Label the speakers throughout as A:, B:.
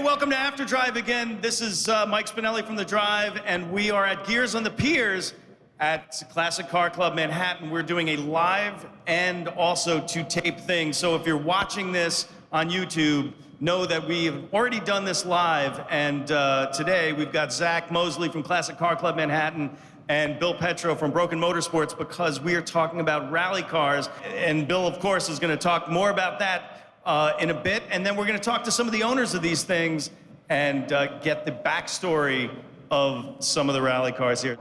A: welcome to After Drive again. This is Mike Spinelli from The Drive, and we are at Gears on the Piers at Classic Car Club Manhattan. We're doing a live and also to tape thing. So if you're watching this on YouTube, know that we have already done this live, and today we've got Zach Mosley from Classic Car Club Manhattan and Bill Petro from Broken Motorsports, because we are talking about rally cars. And Bill, of course, is going to talk more about that in a bit, and then we're going to talk to some of the owners of these things and get the backstory of some of the rally cars here.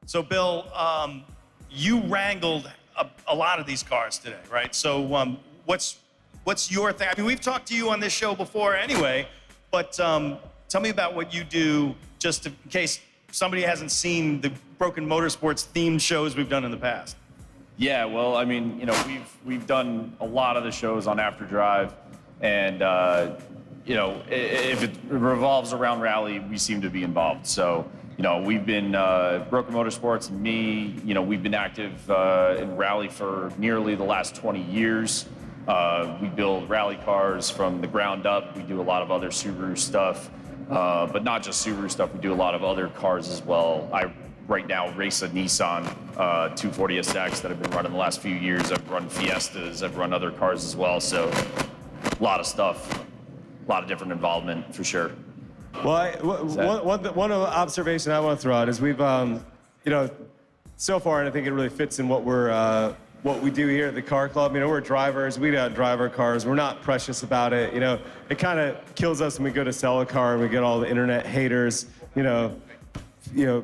A: So, Bill, you wrangled a lot of these cars today, right? So, what's your thing? I mean, we've talked to you on this show before anyway, but tell me about what you do, just in case somebody hasn't seen the Broken Motorsports themed shows we've done in the past.
B: Yeah, well, I mean, you know, we've done a lot of the shows on After Drive, and you know, if it revolves around rally, we seem to be involved. So, you know, we've been Broken Motorsports and me. You know, we've been active in rally for nearly the last 20 years. We build rally cars from the ground up. We do a lot of other Subaru stuff, but not just Subaru stuff. We do a lot of other cars as well. I right now race a Nissan 240SX that I've been running the last few years. I've run Fiestas, I've run other cars as well, so a lot of stuff, a lot of different involvement for sure.
C: Well, one observation I want to throw out is we've, you know, so far, and I think it really fits in what we do here at the car club. You know, we're drivers, we don't drive our cars, we're not precious about it. You know, it kind of kills us when we go to sell a car and we get all the internet haters, you know,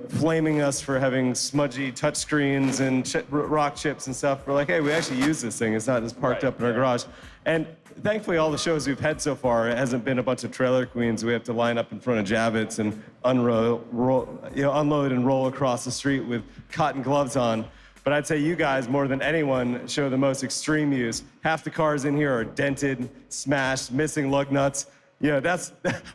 C: flaming us for having smudgy touchscreens and rock chips and stuff. We're like, hey, we actually use this thing. It's not just parked up in our garage. And thankfully, all the shows we've had so far, it hasn't been a bunch of trailer queens. We have to line up in front of Javits and unload and roll across the street with cotton gloves on. But I'd say you guys, more than anyone, show the most extreme use. Half the cars in here are dented, smashed, missing lug nuts. You know,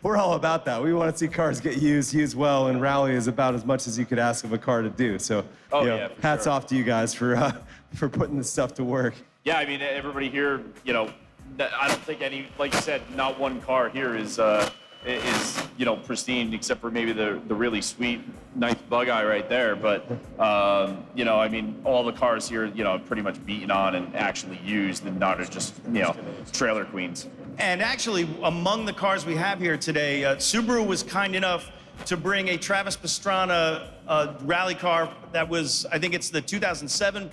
C: we're all about that. We want to see cars get used well, and rally is about as much as you could ask of a car to do. So, you know, hats off to you guys for putting this stuff to work.
B: Yeah, I mean, everybody here, you know, I don't think any, like you said, not one car here is you know, pristine, except for maybe the really sweet, nice bug eye right there. But, you know, I mean, all the cars here, you know, pretty much beaten on and actually used, and not as just, you know, trailer queens.
A: And actually, among the cars we have here today, Subaru was kind enough to bring a Travis Pastrana rally car that was, I think it's the 2007,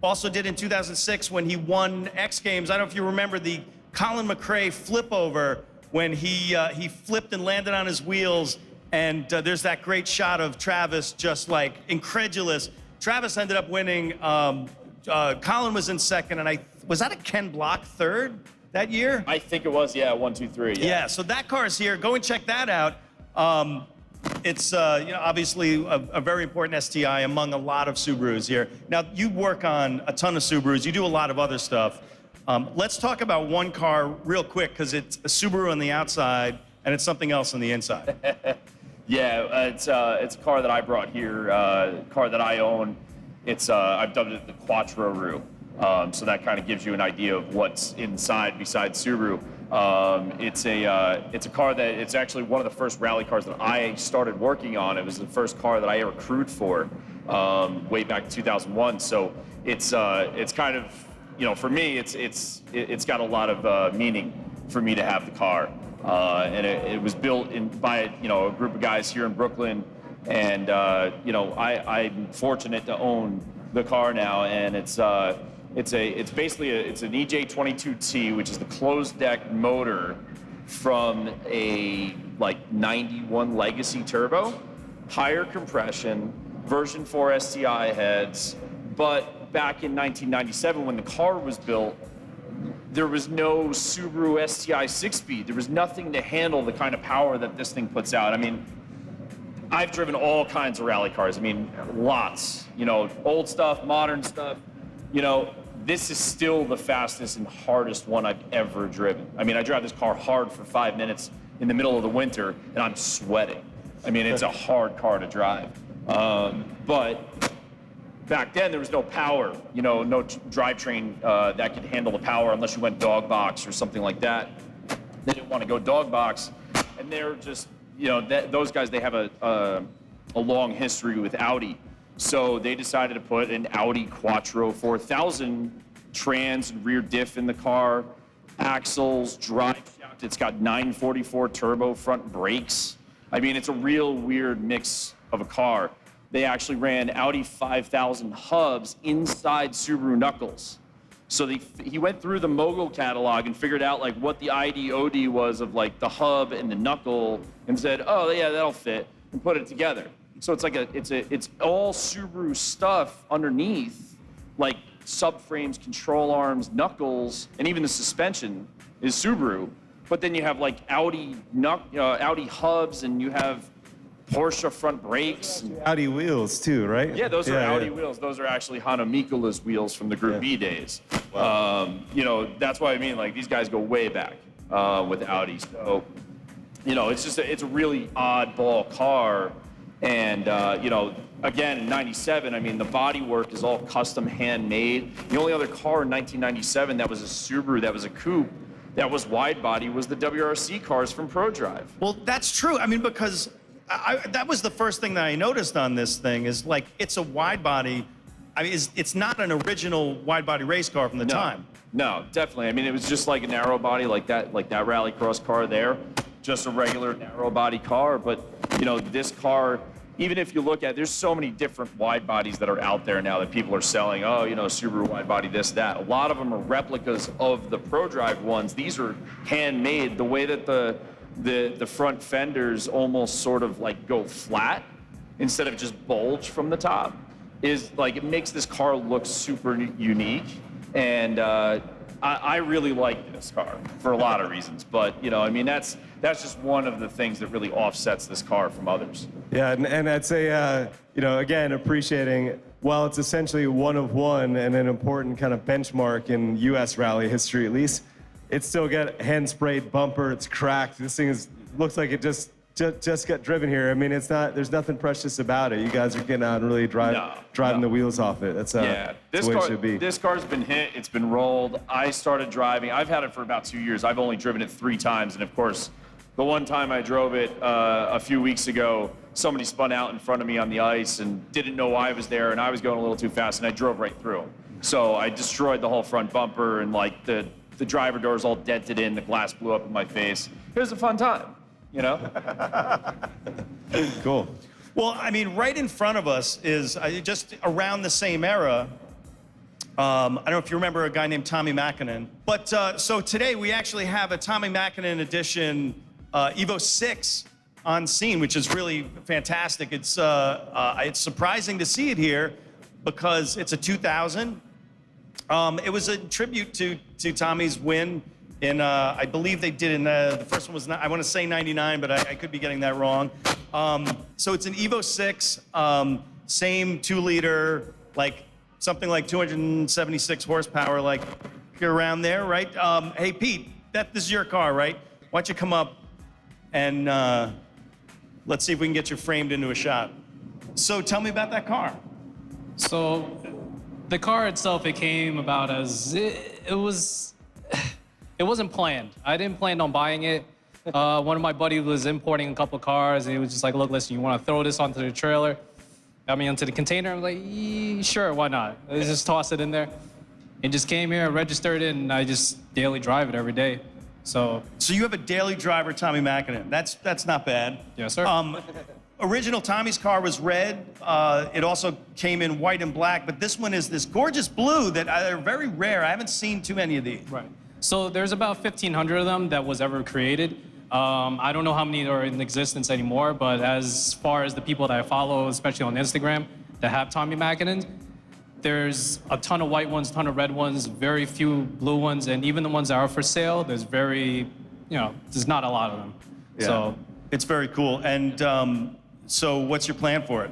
A: also did in 2006 when he won X Games. I don't know if you remember the Colin McRae flip over when he flipped and landed on his wheels, and there's that great shot of Travis just like incredulous. Travis ended up winning. Colin was in second, and was that a Ken Block third that year?
B: I think it was, yeah, 1, 2, 3.
A: Yeah, so that car's here. Go and check that out. It's you know, obviously a very important STI among a lot of Subarus here. Now, you work on a ton of Subarus. You do a lot of other stuff. Let's talk about one car real quick, because it's a Subaru on the outside and it's something else on the inside.
B: Yeah, it's a car that I brought here, a car that I own. It's I've dubbed it the Quattro. So that kind of gives you an idea of what's inside besides Subaru. It's a car that, it's actually one of the first rally cars that I started working on. It was the first car that I ever crewed for way back in 2001. So it's kind of, you know, for me, it's got a lot of meaning for me to have the car. And it was built by, you know, a group of guys here in Brooklyn. And, you know, I'm fortunate to own the car now, and it's basically it's an EJ22T, which is the closed deck motor from a like 91 Legacy turbo, higher compression, version 4 STI heads. But back in 1997, when the car was built, there was no Subaru STI 6-speed. There was nothing to handle the kind of power that this thing puts out. I mean, I've driven all kinds of rally cars. I mean, lots. You know, old stuff, modern stuff. You know, this is still the fastest and hardest one I've ever driven. I mean, I drive this car hard for 5 minutes in the middle of the winter, and I'm sweating. I mean, it's a hard car to drive. But back then there was no power, no drivetrain that could handle the power unless you went dog box or something like that. They didn't want to go dog box, and they're just, those guys, they have a long history with Audi. So they decided to put an Audi Quattro 4000 trans and rear diff in the car, axles, drive shaft. It's got 944 turbo front brakes. I mean, it's a real weird mix of a car. They actually ran Audi 5000 hubs inside Subaru knuckles. So he went through the Mogul catalog and figured out like what the ID/OD was of like the hub and the knuckle, and said, oh yeah, that'll fit, and put it together. So it's like it's all Subaru stuff underneath, like subframes, control arms, knuckles, and even the suspension is Subaru. But then you have like Audi hubs, and you have Porsche front brakes.
C: Audi wheels too, right?
B: Yeah, those are Audi wheels. Those are actually Hanno Mikula's wheels from the Group B days. Wow. That's why I mean, like, these guys go way back with Audi. So, it's just it's a really oddball car. And, again, in 97, I mean, the bodywork is all custom handmade. The only other car in 1997 that was a Subaru, that was a coupe, that was wide body, was the WRC cars from ProDrive.
A: Well, that's true. I mean, because that was the first thing that I noticed on this thing is like it's a wide body. I mean, it's not an original wide body race car from the time.
B: No, definitely. I mean, it was just like a narrow body, like that rallycross car there, just a regular narrow body car. But this car, even if you look at, there's so many different wide bodies that are out there now that people are selling. Oh, Subaru wide body, this, that. A lot of them are replicas of the ProDrive ones. These are handmade. The way that the front fenders almost sort of like go flat instead of just bulge from the top is like, it makes this car look super unique. And I really like this car for a lot of reasons, but I mean, that's just one of the things that really offsets this car from others.
C: Yeah, and I'd say, again, appreciating, while it's essentially one of one and an important kind of benchmark in U.S. rally history at least, it's still got hand-sprayed bumper, it's cracked. This thing looks like it just got driven here. I mean, there's nothing precious about it. You guys are getting out and really driving the wheels off it. That's the way it should be.
B: This car's been hit, it's been rolled. I started driving, I've had it for about 2 years. I've only driven it 3 times, and of course, the one time I drove it a few weeks ago, somebody spun out in front of me on the ice and didn't know why I was there, and I was going a little too fast, and I drove right through him. So I destroyed the whole front bumper, and like the driver door's all dented in, the glass blew up in my face. It was a fun time,
C: Cool.
A: Well, I mean, right in front of us is just around the same era. I don't know if you remember a guy named Tommi Makinen. But so today we actually have a Tommi Makinen edition Evo 6 on scene, which is really fantastic. It's surprising to see it here because it's a 2000. It was a tribute to Tommy's win in, I believe they did in the first one was, I want to say 99, but I could be getting that wrong. So it's an Evo 6, same 2-liter, like something like 276 horsepower, like around there, right? Hey, Pete, this is your car, right? Why don't you come up and let's see if we can get you framed into a shot. So tell me about that car.
D: So the car itself, it came about as, it wasn't planned. I didn't plan on buying it. One of my buddies was importing a couple cars, and he was just like, look, listen, you want to throw this onto the trailer? Onto the container? I'm like, sure, why not? Let's just toss it in there. It just came here, registered it, and I just daily drive it every day. So
A: you have a daily driver, Tommi Makinen. That's not bad.
D: Yes, sir.
A: Original Tommy's car was red. It also came in white and black, but this one is this gorgeous blue that are very rare. I haven't seen too many of these.
D: Right. So there's about 1,500 of them that was ever created. I don't know how many are in existence anymore, but as far as the people that I follow, especially on Instagram, that have Tommi Makinen, there's a ton of white ones, a ton of red ones, very few blue ones, and even the ones that are for sale, there's there's not a lot of them.
A: Yeah.
D: So
A: it's very cool. And so what's your plan for it?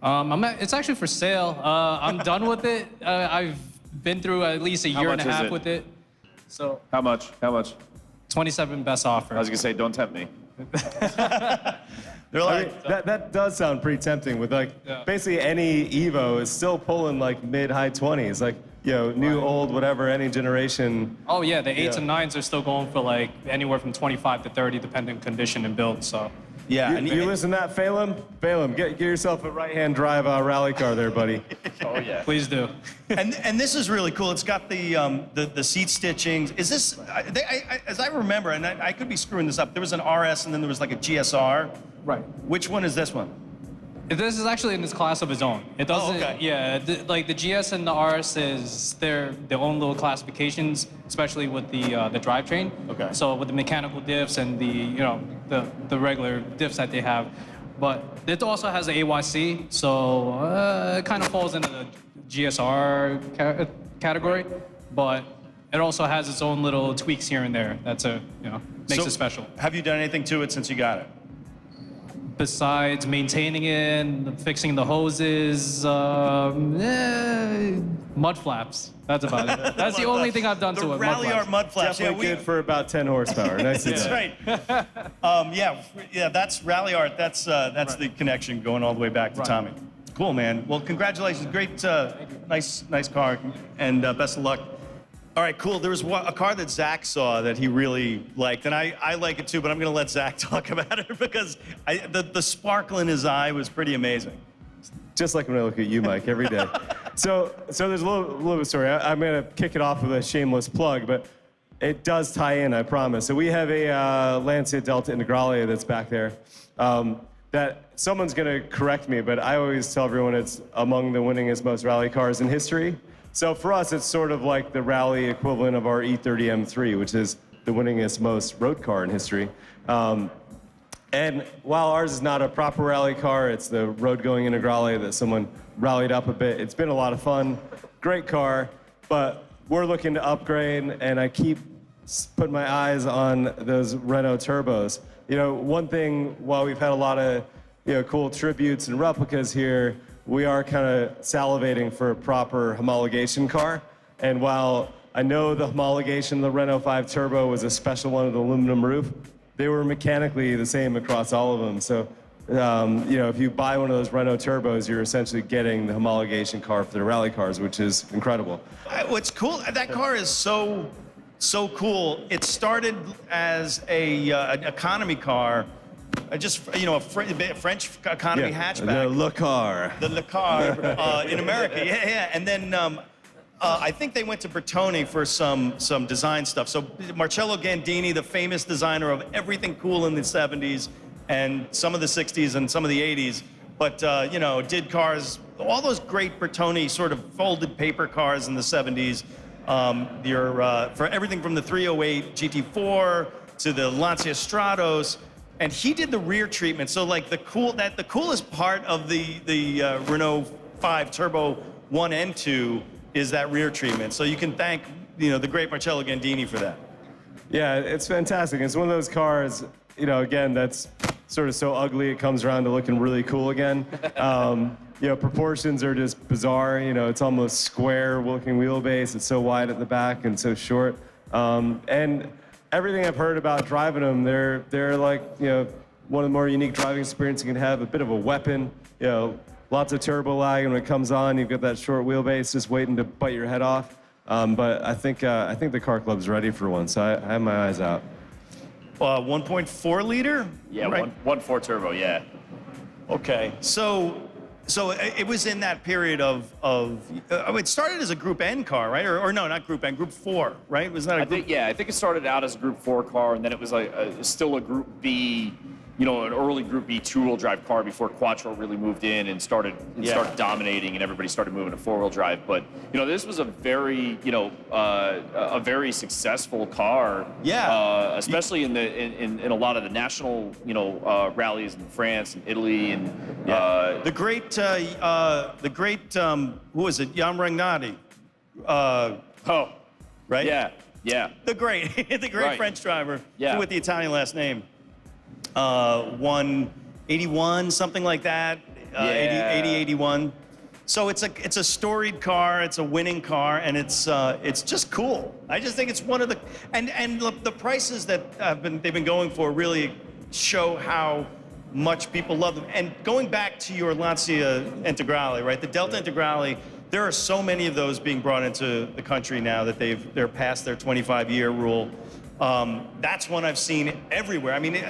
D: It's actually for sale. I'm done with it. I've been through at least a year and a half with it. So
B: How much?
D: 27 best offer.
B: I was gonna say, don't tempt me.
A: They're
C: I
A: like,
C: mean, that does sound pretty tempting with like basically any Evo is still pulling like mid-high 20s, like, you know, new, old, whatever, any generation.
D: Oh yeah, the 8s and 9s are still going for like anywhere from 25 to 30, depending on condition and build. So.
A: yeah.
C: You listen to that, Phelan? Phelan, get yourself a right-hand drive rally car there, buddy.
B: Oh yeah.
D: Please do.
A: And this is really cool. It's got the seat stitchings. Is this, as I remember, and I could be screwing this up, there was an RS and then there was like a GSR.
D: Right.
A: Which one is this one?
D: This is actually in this class of its own. It doesn't.
A: okay.
D: Yeah, like the GS and the RS is their own little classifications, especially with the drivetrain.
A: Okay.
D: So with the mechanical diffs and the regular diffs that they have, but it also has an AYC, so it kind of falls into the GSR category, but it also has its own little tweaks here and there. That's makes it special.
A: Have you done anything to it since you got it?
D: Besides maintaining it, fixing the hoses, mud flaps. That's about it. That's the only thing I've done to it.
A: Rally Art mud flaps.
C: Definitely good for about 10 horsepower. Nice to
A: That's
C: know.
A: right. Yeah, that's Rally Art. That's the connection going all the way back to Tommy. Cool, man. Well, congratulations. Great, nice car, and best of luck. All right, cool. There was a car that Zach saw that he really liked, and I like it too, but I'm going to let Zach talk about it because the sparkle in his eye was pretty amazing.
C: Just like when I look at you, Mike, every day. So there's a little bit of story. I'm going to kick it off with a shameless plug, but it does tie in, I promise. So we have a Lancia Delta Integrale that's back there that someone's going to correct me, but I always tell everyone it's among the winningest most rally cars in history. So for us, it's sort of like the rally equivalent of our E30 M3, which is the winningest most road car in history. And while ours is not a proper rally car, it's the road-going Integrale that someone rallied up a bit. It's been a lot of fun, great car, but we're looking to upgrade, and I keep putting my eyes on those Renault turbos. You know, one thing, while we've had a lot of cool tributes and replicas here, we are kind of salivating for a proper homologation car. And while I know the homologation of the Renault 5 Turbo was a special one with the aluminum roof, they were mechanically the same across all of them. So, if you buy one of those Renault Turbos, you're essentially getting the homologation car for the rally cars, which is incredible.
A: What's cool, that car is so cool. It started as an economy car, just a French economy hatchback.
C: The Le Car.
A: The Le Car in America, yeah. And then I think they went to Bertone for some design stuff. So Marcello Gandini, the famous designer of everything cool in the 70s and some of the 60s and some of the 80s, but did cars, all those great Bertone sort of folded paper cars in the 70s. For everything from the 308 GT4 to the Lancia Stratos. And he did the rear treatment. So like the coolest part of the Renault 5 Turbo 1 and 2 is that rear treatment. So you can thank the great Marcello Gandini for that.
C: Yeah, it's fantastic. It's one of those cars, again, that's sort of so ugly it comes around to looking really cool again. Proportions are just bizarre. It's almost square looking wheelbase. It's so wide at the back and so short. And everything I've heard about driving them, they're like, one of the more unique driving experiences you can have, a bit of a weapon, lots of turbo lag, and when it comes on, you've got that short wheelbase just waiting to bite your head off. But I think the car club's ready for one, so I have my eyes out.
A: 1.4 liter?
B: Yeah,
A: right.
B: 1.4 turbo, yeah.
A: Okay, so it was in that period of it started as a Group N car, right? Or no, not Group N, Group 4, right? Was that a group?
B: I think it started out as a Group 4 car, and then it was like still a Group B, an early Group B two-wheel drive car before Quattro really moved in and started dominating, and everybody started moving to four-wheel drive. But this was a very a very successful car.
A: Yeah.
B: Especially in a lot of the national rallies in France and Italy and
A: the great who was it? Jan Ragnati. Right?
B: Yeah.
A: The great
B: Right.
A: French driver.
B: Yeah.
A: With the Italian last name. 181, something like that. 80, 81. So it's a storied car, it's a winning car, and it's just cool. I just think it's one of the the prices that they've been going for really show how much people love them. And going back to your Lancia Integrale, right? The Delta Integrale, there are so many of those being brought into the country now that they're past their 25-year rule. That's one I've seen everywhere. I mean,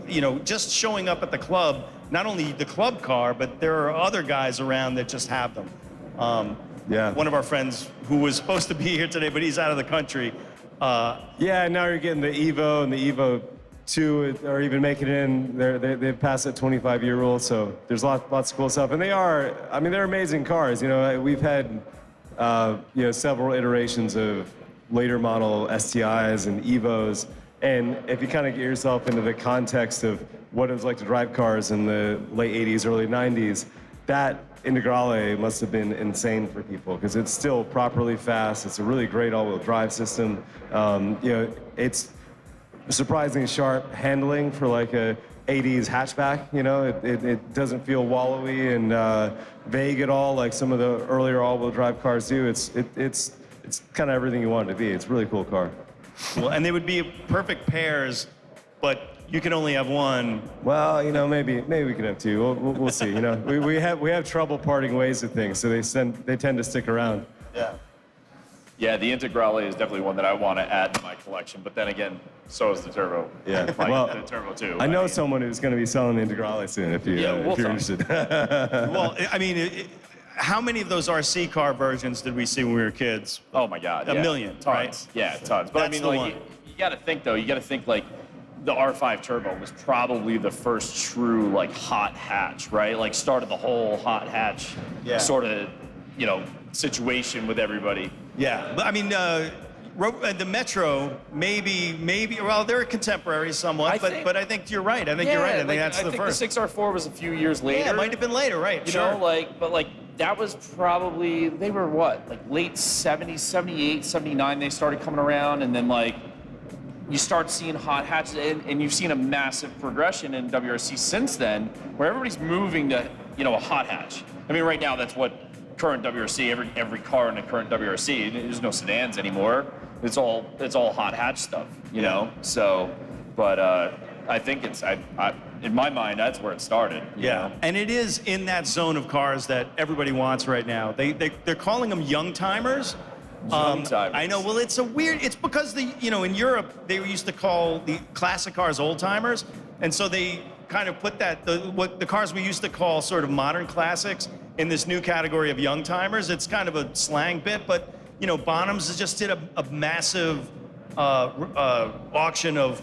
A: you know, just showing up at the club, not only the club car, but there are other guys around that just have them. One of our friends who was supposed to be here today, but he's out of the country.
C: Yeah, now you're getting the Evo and the Evo 2 are even making it in. They've passed that 25-year rule, so there's lots of cool stuff. And I mean, they're amazing cars. You know, we've had, you know, several iterations of later model STIs and Evos. And if you kind of get yourself into the context of what it was like to drive cars in the late 80s, early 90s, that Integrale must have been insane for people because it's still properly fast. It's a really great all-wheel drive system. You know, it's surprisingly sharp handling for like a 80s hatchback. You know, it doesn't feel wallowy and vague at all like some of the earlier all-wheel drive cars do. It's kind of everything you want it to be. It's a really cool car.
A: Well, and they would be perfect pairs, but you can only have one.
C: Well, you know, maybe we can have two. We'll see. You know, we have trouble parting ways with things, so they tend to stick around.
A: Yeah.
B: Yeah, the Integrale is definitely one that I want to add to my collection. But then again, so is the Turbo.
C: Yeah.
B: Well, the Turbo too.
C: I know someone who's going to be selling the Integrale soon. If you're interested.
A: Well, I mean, how many of those RC car versions did we see when we were kids?
B: Oh my God,
A: a million,
B: tons.
A: right?
B: Yeah, tons. But
A: That's
B: I mean, like,
A: one.
B: you got to think though. You got to think like the R5 Turbo was probably the first true like hot hatch, right? Like started the whole hot hatch sort of, you know, situation with everybody.
A: Yeah, but I mean, the Metro, maybe. Well, they're contemporaries somewhat, but I think you're right. I think you're right. I think that's the first.
B: The 6R4 was a few years later.
A: Yeah, it might have been later, right?
B: You know, like, but like that was probably, they were what, like late 70s, 78, 79, they started coming around, and then like you start seeing hot hatches, and you've seen a massive progression in WRC since then, where everybody's moving to, you know, a hot hatch. I mean, right now that's what current WRC, every car in a current WRC, there's no sedans anymore. It's all hot hatch stuff, you know. So, but I think it's in my mind that's where it started. You know?
A: And it is in that zone of cars that everybody wants right now. They're calling them young timers.
B: Young timers.
A: I know. Well, it's because in Europe they used to call the classic cars old timers, and so they kind of put what the cars we used to call sort of modern classics in this new category of young timers. It's kind of a slang bit, but you know, Bonhams just did a massive auction of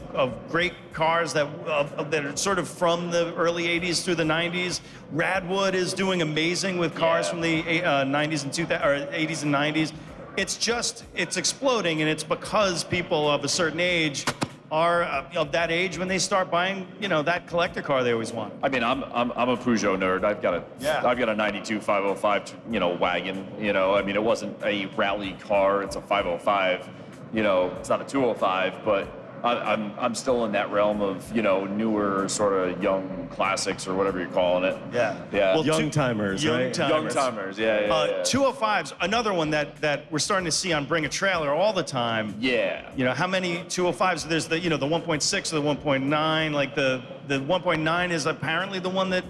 A: great cars that are sort of from the early 80s through the 90s. Radwood is doing amazing with cars from the 90s and 80s and 90s. It's exploding, and it's because people of a certain age are of that age when they start buying, you know, that collector car they always want.
B: I mean, I'm a Peugeot nerd. I've got a 92 505, you know, wagon. You know, I mean, it wasn't a rally car. It's a 505. You know, it's not a 205, but I'm still in that realm of, you know, newer sort of young classics or whatever you're calling it.
A: Yeah.
B: Well,
C: young timers, right?
B: Young timers, yeah.
A: 205's another one that we're starting to see on Bring a Trailer all the time.
B: Yeah.
A: You know, how many 205s? There's the 1.6 or the 1.9. Like the 1.9 is apparently the one that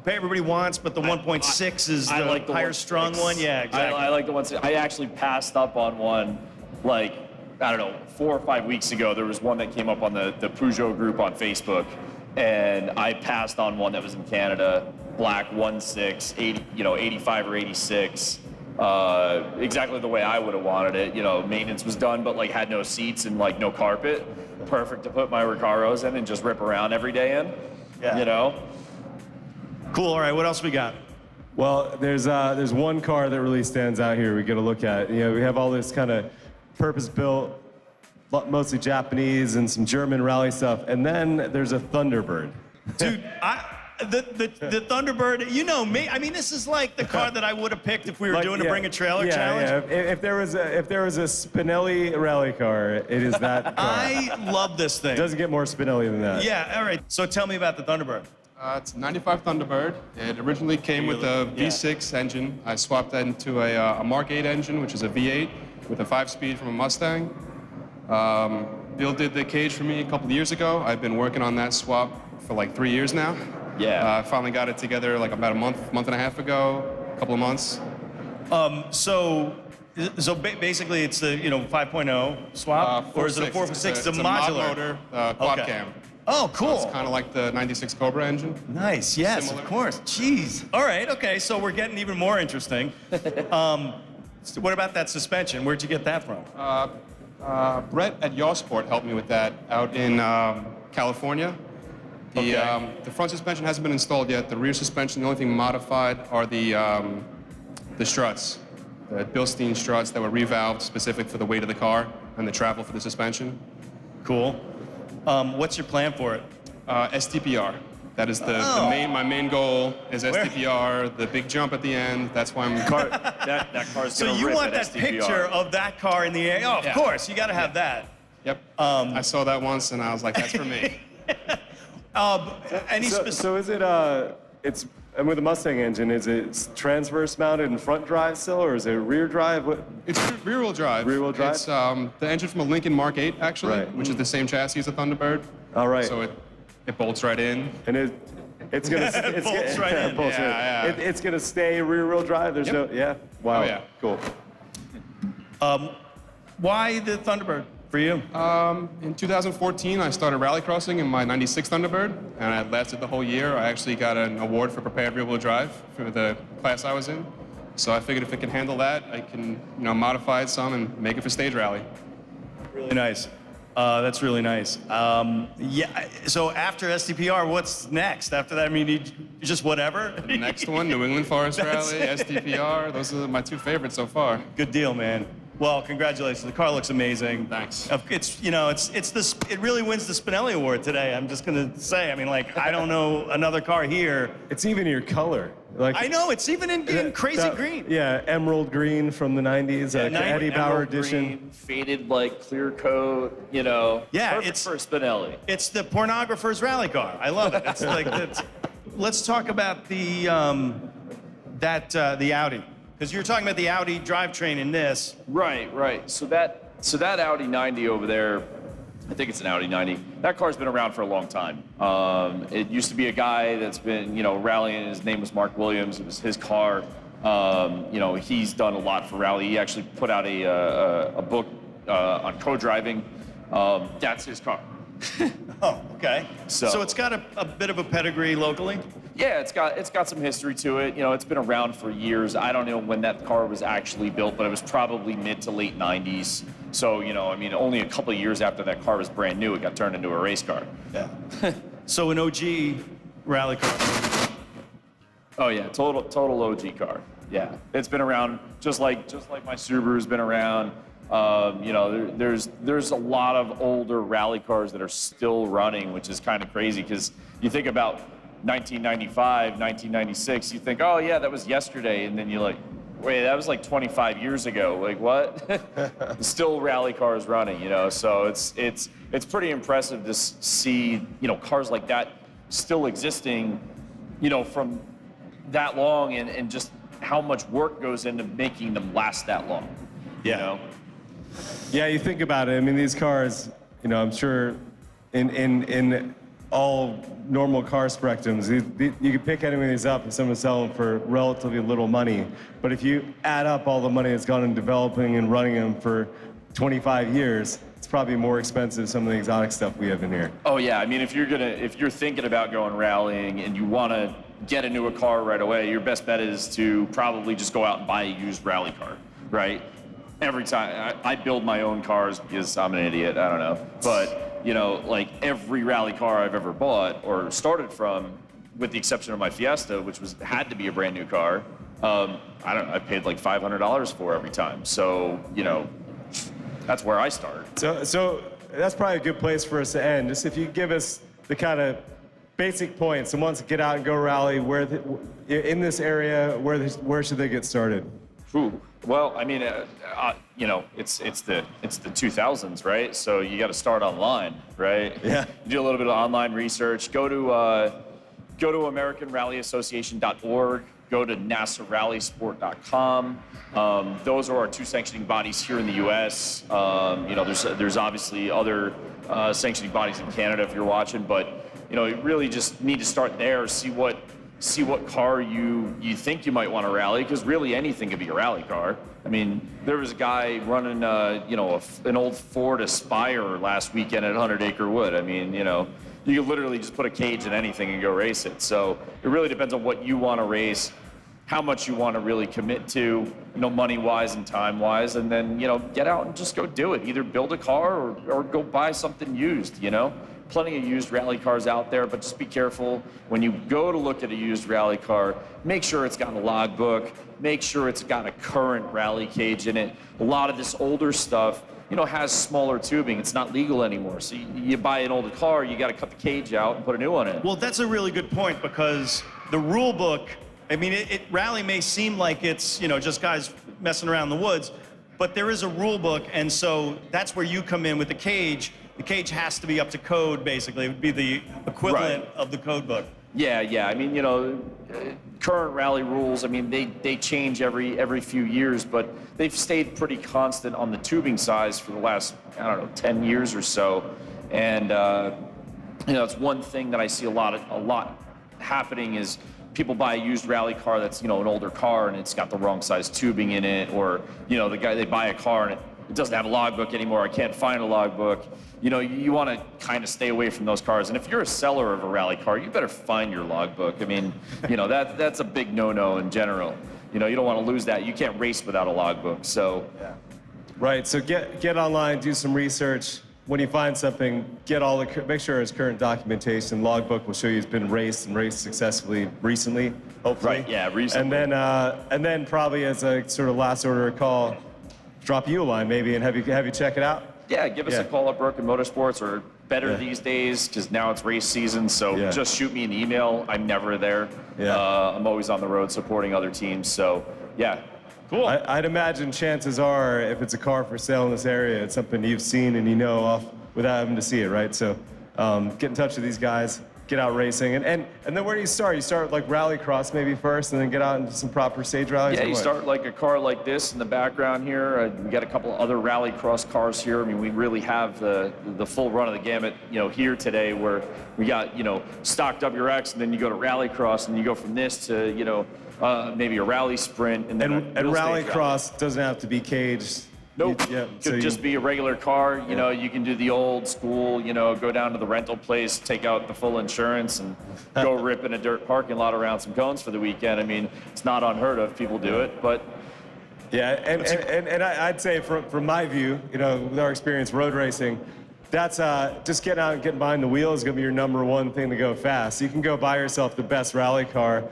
A: everybody wants, but the 1.6 is the
B: like
A: higher strung one. Yeah, exactly.
B: I like the ones. I actually passed up on one, like, I don't know, 4 or 5 weeks ago. There was one that came up on the Peugeot group on Facebook, and I passed on one that was in Canada, black 1.6, 80, you know, 85 or 86. Exactly the way I would have wanted it. You know, maintenance was done, but like had no seats and like no carpet. Perfect to put my Recaros in and just rip around every day in. Yeah. You know.
A: Cool. All right. What else we got?
C: Well, there's one car that really stands out here. We got to look at. You know, we have all this kind of purpose-built, mostly Japanese and some German rally stuff, and then there's a Thunderbird.
A: Dude, the Thunderbird, you know me. I mean, this is like the car that I would have picked if we were doing a Bring a Trailer challenge.
C: Yeah. If there was a Spinelli rally car, it is that car.
A: I love this thing.
C: It doesn't get more Spinelli than that.
A: Yeah. All right. So tell me about the Thunderbird.
E: It's a 95 Thunderbird. It originally came with a V6 engine. I swapped that into a Mark 8 engine, which is a V8 with a 5-speed from a Mustang. Bill did the cage for me a couple of years ago. I've been working on that swap for like 3 years now.
B: Yeah.
E: I finally got it together like about a month and a half ago, a couple of months.
A: So basically it's the 5.0 swap, or is it a 4.6? It's a modular
E: mod motor, quad
A: Okay.
E: cam.
A: Oh, cool.
E: It's kind of like the 96 Cobra engine.
A: Nice. Yes,
E: Similar.
A: of course. Jeez. All right. Okay. So we're getting even more interesting. So what about that suspension? Where'd you get that from?
E: Brett at Yawsport helped me with that out in California. The front suspension hasn't been installed yet. The rear suspension, the only thing modified are the struts, the Bilstein struts that were revalved specific for the weight of the car and the travel for the suspension.
A: Cool. What's your plan for it?
E: STPR. That is my main goal is STPR. The big jump at the end. That's why I'm.
B: That car's
A: So
B: gonna
A: you
B: rip
A: want
B: at
A: that
B: STPR.
A: picture of that car in the air? Oh, of
E: Yeah.
A: course. You got to have that.
E: Yep. I saw that once and I was like, that's for me.
A: Any specific?
C: So is it and with the Mustang engine, is it transverse mounted and front drive still, or is it rear drive? What?
E: It's rear-wheel drive.
C: Rear-wheel drive?
E: It's the engine from a Lincoln Mark 8, actually,
C: Right.
E: which is the same chassis as the Thunderbird.
C: All right.
E: So it bolts right in.
C: And it's gonna
A: It bolts right in.
C: bolts right in.
E: Yeah, yeah.
C: It's gonna stay rear-wheel drive. There's
E: Yep.
C: no Wow.
E: Oh, yeah.
C: Cool.
A: Why the Thunderbird for you?
E: In 2014, I started rallycrossing in my 96 Thunderbird, and I lasted the whole year. I actually got an award for prepared rear-wheel drive for the class I was in. So I figured if it can handle that, I can modify it some and make it for stage rally.
A: Really nice. That's really nice. Yeah. So after STPR, what's next? After that, I mean, you just whatever.
E: The next one, New England Forest
A: That's
E: Rally,
A: it.
E: STPR. Those are my two favorites so far.
A: Good deal, man. Well, congratulations. The car looks amazing.
E: Thanks.
A: It really wins the Spinelli Award today. I'm just gonna say. I mean, like, I don't know another car here.
C: It's even your color. Like
A: I know it's even in crazy
C: that-
A: green.
C: Yeah, emerald green from the 90s,
A: Yeah,
C: Eddie Bauer
B: Emerald
C: edition.
B: green, faded like clear coat, Yeah,
A: Yeah,
B: perfect for a Spinelli.
A: It's the pornographer's rally car. I love it. It's like let's talk about the Audi, because you're talking about the Audi drivetrain in this.
B: Right. So that Audi 90 over there, I think it's an Audi 90. That car's been around for a long time. It used to be a guy that's been, rallying. His name was Mark Williams. It was his car. He's done a lot for rally. He actually put out a book on co-driving. That's his car.
A: Oh, okay.
B: So
A: it's got a bit of a pedigree locally.
B: Yeah, it's got some history to it. It's been around for years. I don't know when that car was actually built, but it was probably mid to late 90s. So, only a couple of years after that car was brand new, it got turned into a race car.
A: Yeah. So an OG rally car.
B: Oh yeah, total OG car. Yeah, it's been around just like my Subaru's been around. There's a lot of older rally cars that are still running, which is kind of crazy because you think about 1995, 1996, you think, oh yeah, that was yesterday, and then you're like, wait, that was like 25 years ago. Like what? Still rally cars running, So it's pretty impressive to see, cars like that still existing, from that long, and just how much work goes into making them last that long.
A: Yeah.
C: Yeah, you think about it. I mean, these cars, I'm sure in all normal car spectrums, you could pick any of these up and someone sell them for relatively little money. But if you add up all the money that's gone in developing and running them for 25 years, it's probably more expensive some of the exotic stuff we have in here.
B: Oh yeah, I mean, if you're thinking about going rallying and you want to get into a car right away, your best bet is to probably just go out and buy a used rally car, right? Every time I build my own cars because I'm an idiot, I don't know, but like every rally car I've ever bought or started from, with the exception of my Fiesta, which had to be a brand new car, I paid like $500 for every time. So that's where I start.
C: So that's probably a good place for us to end. Just if you give us the kind of basic points and wants to get out and go rally, in this area, where should they get started?
B: Ooh. Well, I mean, it's the 2000s, right? So you got to start online, right?
C: Yeah.
B: You do a little bit of online research. Go to AmericanRallyAssociation.org. go to NASARallysport.com. Those are our 2 sanctioning bodies here in the U.S. You know, there's obviously other sanctioning bodies in Canada if you're watching, but you know, you really just need to start there, see what car you think you might want to rally, because really anything could be a rally car. I mean, there was a guy running, you know, an old Ford Aspire last weekend at 100 Acre Wood. I mean, you know, you can literally just put a cage in anything and go race it. So it really depends on what you want to race, how much you want to really commit to, you know, money-wise and time-wise, and then, you know, get out and just go do it. Either build a car or go buy something used, you know? Plenty of used rally cars out there, but just be careful when you go to look at a used rally car. Make sure it's got a logbook. Make sure it's got a current rally cage in it. A lot of this older stuff, you know, has smaller tubing. It's not legal anymore. So you buy an older car, you got to cut the cage out and put a new one in.
A: Well, that's a really good point, because the rule book, I mean, rally may seem like it's, you know, just guys messing around in the woods, but there is a rule book, and so that's where you come in with the cage. The cage has to be up to code, basically. It would be the equivalent of the code book.
B: Yeah, yeah. I mean, you know, current rally rules, I mean, they change every few years, but they've stayed pretty constant on the tubing size for the last, I don't know, 10 years or so. And, you know, it's one thing that I see a lot happening is people buy a used rally car that's, you know, an older car and it's got the wrong size tubing in it, or, you know, they buy a car and it doesn't have a logbook anymore. I can't find a logbook. You know, you want to kind of stay away from those cars. And if you're a seller of a rally car, you better find your logbook. I mean, you know, that's a big no-no in general. You know, you don't want to lose that. You can't race without a logbook. So,
C: yeah. Right. So get online, do some research. When you find something, make sure it's current documentation. Logbook will show you it's been raced and raced successfully recently, hopefully.
B: Right. Yeah. Recently.
C: And then probably as a sort of last order of call, drop you a line maybe and have you check it out.
B: Yeah, give us a call at Broken Motorsports, or better these days, because now it's race season, so just shoot me an email. I'm never there. Yeah. I'm always on the road supporting other teams, so yeah. Cool.
C: I'd imagine chances are, if it's a car for sale in this area, it's something you've seen and you know off without having to see it, right? So get in touch with these guys, get out racing. And then where do you start? You start like rallycross maybe first, and then get out into some proper stage rallies?
B: Yeah, you start like a car like this in the background here. We got a couple other rallycross cars here. I mean, we really have the full run of the gamut, you know, here today, where we got, you know, stock WRX, and then you go to rallycross, and you go from this to, you know, maybe a rally sprint. And
C: rallycross doesn't have to be caged.
B: Nope. Could just be a regular car. You know, you can do the old school, you know, go down to the rental place, take out the full insurance, and go rip in a dirt parking lot around some cones for the weekend. I mean, it's not unheard of. People do it, but...
C: Yeah, and I'd say from my view, you know, with our experience road racing, that's just getting out and getting behind the wheel is going to be your #1 thing to go fast. You can go buy yourself the best rally car,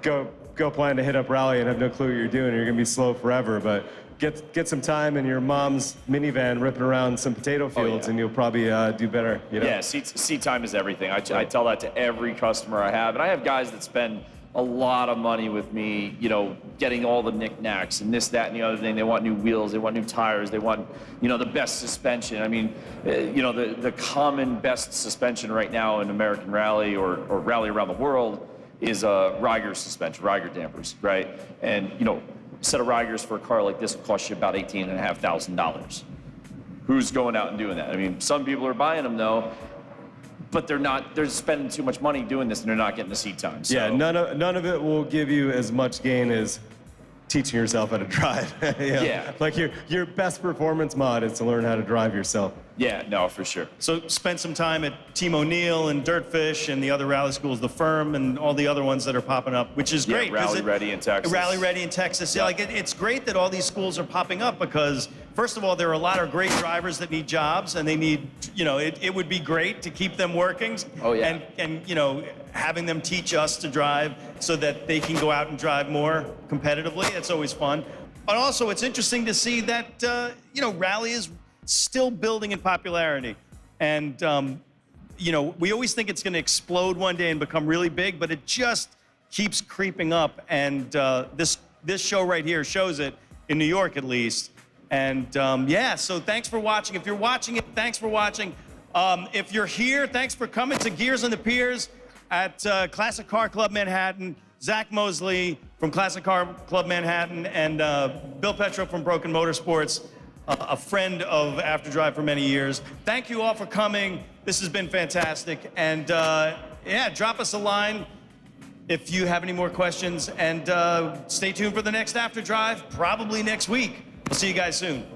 C: go plan to hit up rally and have no clue what you're doing. You're going to be slow forever, but get some time in your mom's minivan ripping around some potato fields, and you'll probably do better. You know?
B: Yeah, seat time is everything. I tell that to every customer I have, and I have guys that spend a lot of money with me, you know, getting all the knickknacks and this, that, and the other thing. They want new wheels, they want new tires, they want, you know, the best suspension. I mean, you know, the common best suspension right now in American rally or rally around the world is Ryger suspension, Ryger dampers, right? And, you know, a set of Rygers for a car like this will cost you about $18,500. Who's going out and doing that? I mean, some people are buying them though, but they're spending too much money doing this and they're not getting the seat time. So.
C: Yeah, none of it will give you as much gain as teaching yourself how to drive.
B: Yeah.
C: Like your best performance mod is to learn how to drive yourself.
B: Yeah, no, for sure.
A: So spend some time at Team O'Neill and Dirtfish and the other rally schools, the Firm and all the other ones that are popping up, which is great.
B: Rally Ready in Texas.
A: Rally Ready in Texas. Yeah, like it's great that all these schools are popping up because, first of all, there are a lot of great drivers that need jobs and they need, you know, it would be great to keep them working.
B: Oh, yeah.
A: And you know, having them teach us to drive so that they can go out and drive more competitively. That's always fun. But also, it's interesting to see that, you know, rally is still building in popularity. And, you know, we always think it's going to explode one day and become really big, but it just keeps creeping up. And this show right here shows it, in New York at least. And, yeah, so thanks for watching. If you're watching it, thanks for watching. If you're here, thanks for coming to Gears on the Piers at Classic Car Club Manhattan. Zach Mosley, from Classic Car Club Manhattan, and Bill Petro from Broken Motorsports, a friend of After Drive for many years. Thank you all for coming. This has been fantastic. And yeah, drop us a line if you have any more questions. And stay tuned for the next After Drive, probably next week. We'll see you guys soon.